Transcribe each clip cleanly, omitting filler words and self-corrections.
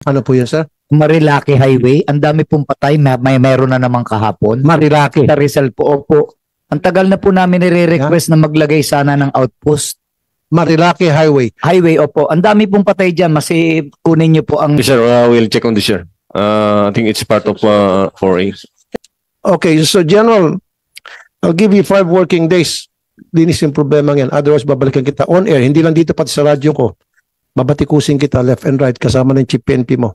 Ano po yun, sir? Marilaki Highway, ang dami pong patay, meron na namang kahapon. Marilaki. Sa Rizal po, opo. Ang tagal na po namin nire-request na maglagay sana ng outpost. Marilaki Highway. Highway, opo. Ang dami pong patay dyan, kunin niyo po ang... Yes, sir, we'll check on this, sir. I think it's part of 4A. Okay, so General, I'll give you 5 working days. Linis yung problema yan. Otherwise, babalikan kita on air. Hindi lang dito, pati sa radyo ko. Babatikusin kita left and right kasama ng chief PNP mo.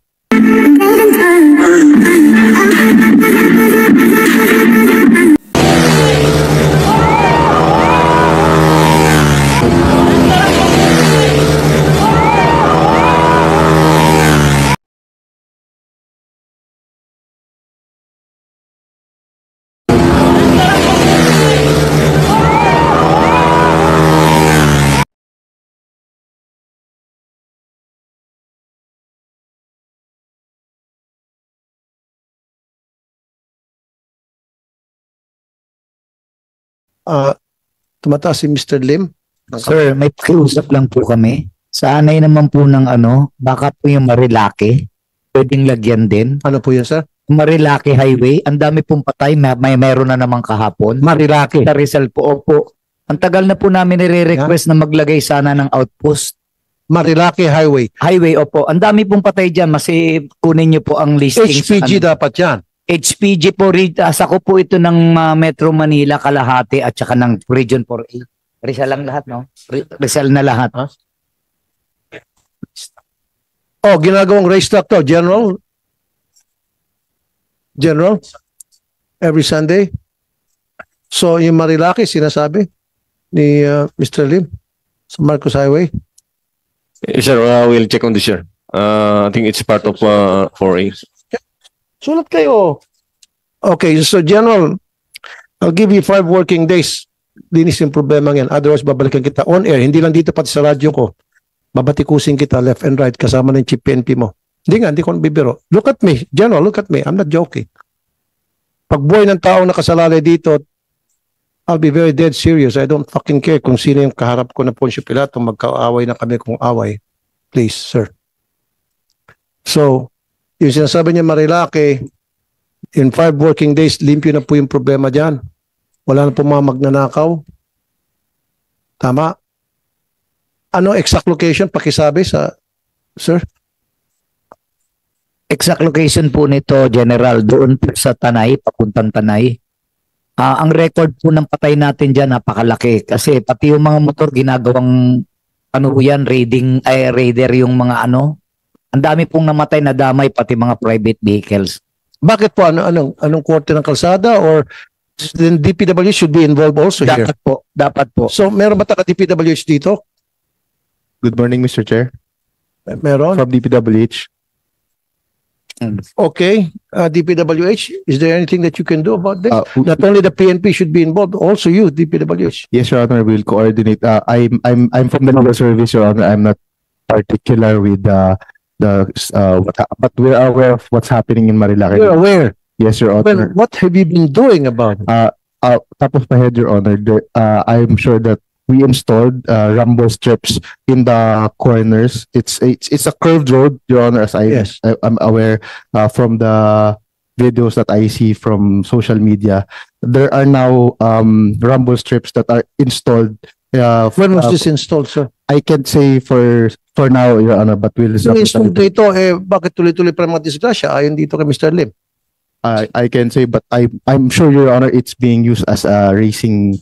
Tumataas si Mr. Lim. Sir, may pakiusap lang po kami. Sanay naman po ng baka po yung Marilaki. Pwedeng lagyan din. Ano po yun, sir? Marilaki Highway, ang dami pong patay, meron na namang kahapon. Marilaki. Sa Rizal po, opo. Ang tagal na po namin nire-request na maglagay sana ng outpost. Marilaki Highway. Highway, opo. Ang dami pong patay dyan, kunin niyo po ang listing. HPG dapat yan. HPG po, sa ko po ito ng Metro Manila, Kalahati at saka ng Region 4A. Rizal lang lahat, no? Rizal na lahat. Huh? Oh, ginagawang race track to, General. General, every Sunday. So, yung Marilaki, sinasabi ni Mr. Lim sa Marcos Highway. Yes, sir, we'll check on this, sir. I think it's part of 4A. Sulat kayo. Okay, so General, I'll give you 5 working days. Linis yung problema yan. Otherwise, babalikan kita on air. Hindi lang dito, pati sa radyo ko. Babatikusin kita left and right kasama ng chief PNP mo. Hindi ko bibiro. Look at me. General, look at me. I'm not joking. Pag buhay ng taong nakasalalay dito, I'll be very dead serious. I don't fucking care kung sino yung kaharap ko na Poncio Pilato. Magkaaway na kami kung away. Please, sir. So, yung sinasabi niya Marilaki, in 5 working days, limpyo na po yung problema dyan. Wala na po mga magnanakaw. Tama? Ano exact location? Pakisabi sa, sir? Exact location po nito, General, doon po sa Tanay, papuntang Tanay. Ang record po ng patay natin dyan, napakalaki. Kasi pati yung mga motor, ginagawang, raider yung mga ang dami pong namatay na damay, pati mga private vehicles. Bakit po? Anong korte ng kalsada? Or then DPW should be involved also here? Dapat po. So, meron ba taga DPWH dito? Good morning, Mr. Chair. Meron? From DPWH. Okay. DPWH, is there anything that you can do about this? Uh, Not only the PNP should be involved, also you, DPWH. Yes, Your Honor, we'll coordinate. I'm from the legal service, Your Honor. I'm not particular with but we're aware of what's happening in Marilaki. You're aware. Yes, Your Well, Honor. what have you been doing about it? Top of my head, Your Honor, I'm sure that we installed rumble strips in the corners. It's a curved road, Your Honor, as Yes. I'm aware from the videos that I see from social media. There are now rumble strips that are installed. When was this installed, sir? I can't say for now, Your Honor, but we'll Yung installed dito, bakit tuloy-tuloy pa mga disgrasya ayon dito kay Mr. Lim? I can say, but I'm sure, Your Honor, it's being used as a racing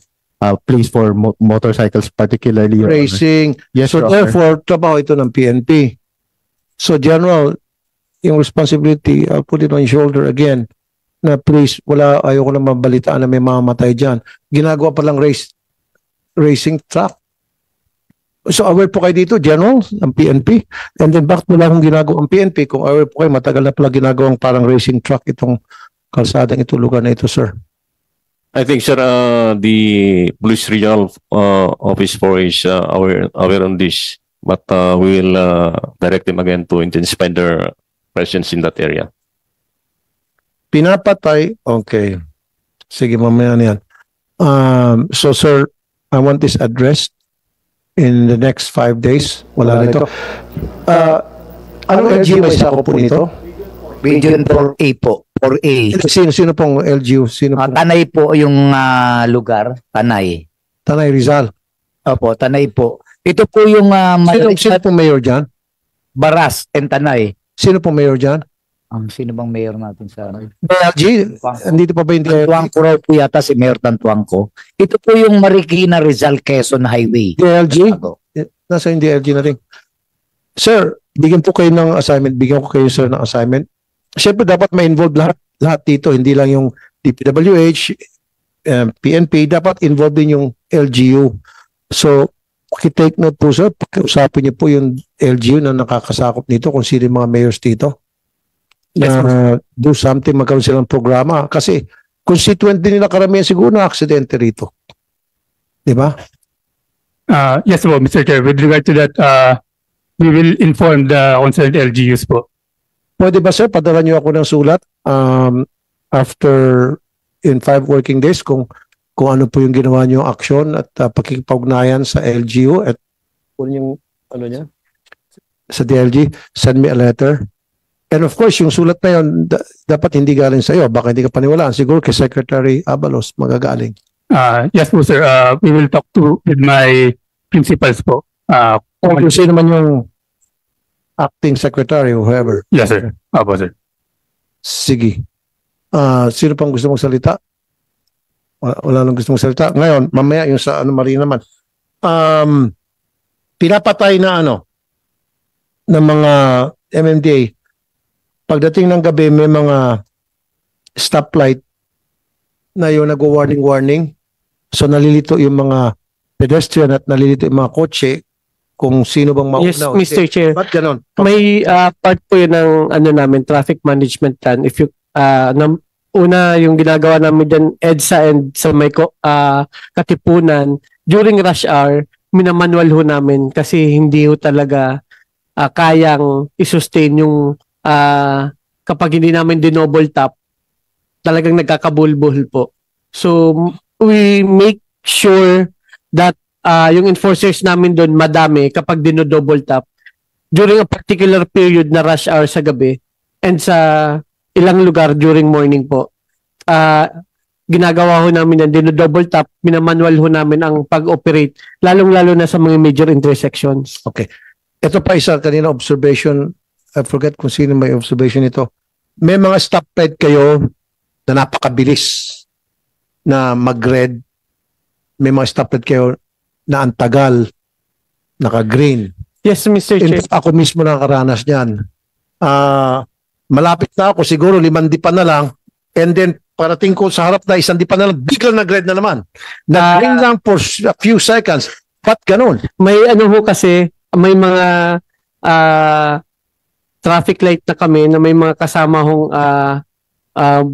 place for motorcycles, particularly, Your Honor. Racing. Yes, So Your Honor. therefore, trabaho ito ng PNP. So General, yung responsibility, I'll put it on your shoulder again, na please, ayoko na mabalitaan na may mamamatay dyan. Ginagawa pa lang racing track. So aware po kayo dito, General, ang PNP. And then bakit wala akong ginagawa ang PNP? Kung aware po kayo, matagal na pala ginagawang parang racing track itong kalsadang ito, lugar na ito, sir. I think, sir, the Police Regional Office 4 is aware on this, but we will direct them again to intensify their presence in that area. Pinapatay? Okay. Sige, mamaya na yan. So, sir, I want this addressed in the next 5 days. Wala nito. Anong LGU may sakop po nito? Region 4A po. 4A. Sino pong LGU? Sino pong Tanay po yung lugar. Tanay. Tanay Rizal? Opo, Tanay po. Ito po yung Sino pong mayor dyan? Baras and Tanay. Sino pong mayor dyan? Sino bang mayor natin sa DLG? Andito pa ba yung DLG? Tantuangco raw po yata si Mayor Tantuangco. Ito po yung Marikina Rizal Quezon Highway. DLG? Ako. Nasa yung DLG natin. Sir, bigyan po kayo ng assignment. Bigyan ko kayo, sir, ng assignment. Siyempre, dapat ma-involve lahat dito. Hindi lang yung DPWH, PNP. Dapat involved din yung LGU. So, pakitake note po, sir. Pakiusapin niyo po yung LGU na nakakasakop nito kung sino yung mga mayors dito. Na do something, magkaroon silang programa. Kasi, constituent din nila karamihan siguro na aksidente rito. Di ba? Yes po, Mr. Chair. With regard to that, we will inform the concerned LGUs po. Pwede ba, sir, padala niyo ako ng sulat after in 5 working days kung ano po yung ginawa niyo aksyon at pakikipag-ugnayan sa LGU at kung yung ano niya sa DLG, send me a letter. And of course, yung sulat na yun, dapat hindi galing sa iyo. Baka hindi ka paniwalaan. Siguro kay Secretary Abalos magagaling. Yes po, sir. We will talk with my principals po. Kung sino naman yung acting secretary or whoever. Yes, sir. Opo, sir. Sige. Sino pang gusto mong salita? Wala nang gusto mong salita. Ngayon, mamaya yung sa Marina naman. Pinapatay na ng mga MMDA. Pagdating ng gabi, may mga stoplight na yung nag-warning. So nalilito yung mga pedestrian at nalilito yung mga kotse kung sino bang mauna. Yes, Mr. Chair. Ba't ganon? May part po yun ng namin, traffic management plan. If you, una yung ginagawa namin dyan, EDSA and sa may Katipunan, during rush hour, minamanual ho namin kasi hindi ho talaga kayang isustain yung kapag hindi namin dinoble tap, talagang nagkakabulbul po. So, we make sure that yung enforcers namin doon madami kapag dinodouble tap during a particular period na rush hour sa gabi and sa ilang lugar during morning po. Ginagawa ho namin yan, dinodouble tap, minamanual ho namin ang pag-operate, lalong-lalo na sa mga major intersections. Okay. Ito pa isa, kanina observation, I forget kung sino may observation ito. May mga stoplight kayo na napakabilis na mag-red. May mga stoplight kayo na antagal, naka-green. Yes, Mr. In Chair. fact, ako mismo nakaranas niyan. Malapit na ako, siguro 5 dipa na lang, and then parating ko sa harap na 1 dipa na lang, biglang nag-red na naman. Nag-green lang for a few seconds. Ba't ganun? May ho kasi, may mga traffic light na kami na may mga kasama hong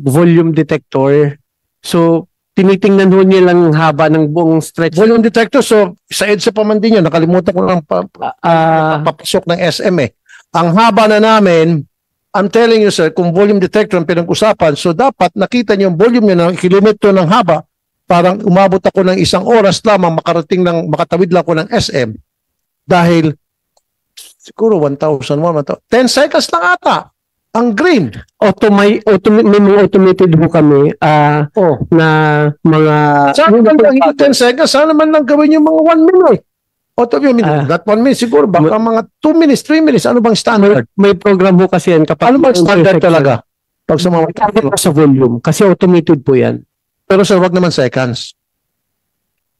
volume detector. So, tinitingnan ho niya lang haba ng buong stretch. Volume detector, so sa EDSA pa man din yun, nakalimutan ko lang papasok ng SM eh. Ang haba na namin, I'm telling you sir, kung volume detector ang pinag-usapan, so dapat nakita niyo yung volume niya ng kilometro ng haba, parang umabot ako ng 1 oras lamang makatawid lang ako ng SM. Dahil siguro 1,000, 10 seconds lang ata ang green. May mga automated ho kami na mga... Sana naman lang hindi 10 seconds, sana naman lang gawin yung mga 1 minute. Not 1 minute, siguro baka mga 2 minutes, 3 minutes. Ano bang standard? May program ho kasi yan kapag... Ano bang standard talaga? Pag sa mga... Sa volume. Kasi automated po yan. Pero sir, wag naman seconds.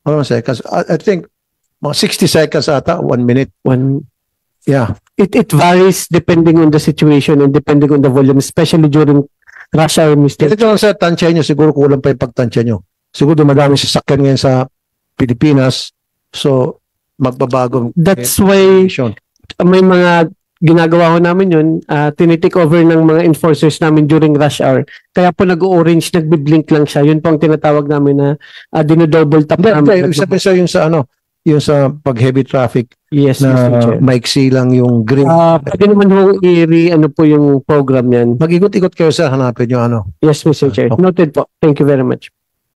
Wag naman seconds. I think mga 60 seconds ata, 1 minute. Yeah. It varies depending on the situation and depending on the volume, especially during rush hour, Mr. Ito lang sir, tansya nyo. Siguro kulang pa yung pagtansya nyo. Siguro dumadami sasakyan ngayon sa Pilipinas. So, magbabagong... That's why may mga ginagawa ko namin yun, tinitake over ng mga enforcers namin during rush hour. Kaya po nag-orange, nagbiblink lang siya. Yun po ang tinatawag namin na dinodouble tap namin. Sabi sir, yung sa pag-heavy traffic, yes, Mr. na Chair. maiksi lang yung green. Pwede naman ho ano po yung program yan. Mag-ikot-ikot kayo sir, hanapin nyo ano. Yes, Mr. Chair. Okay. Noted po. Thank you very much.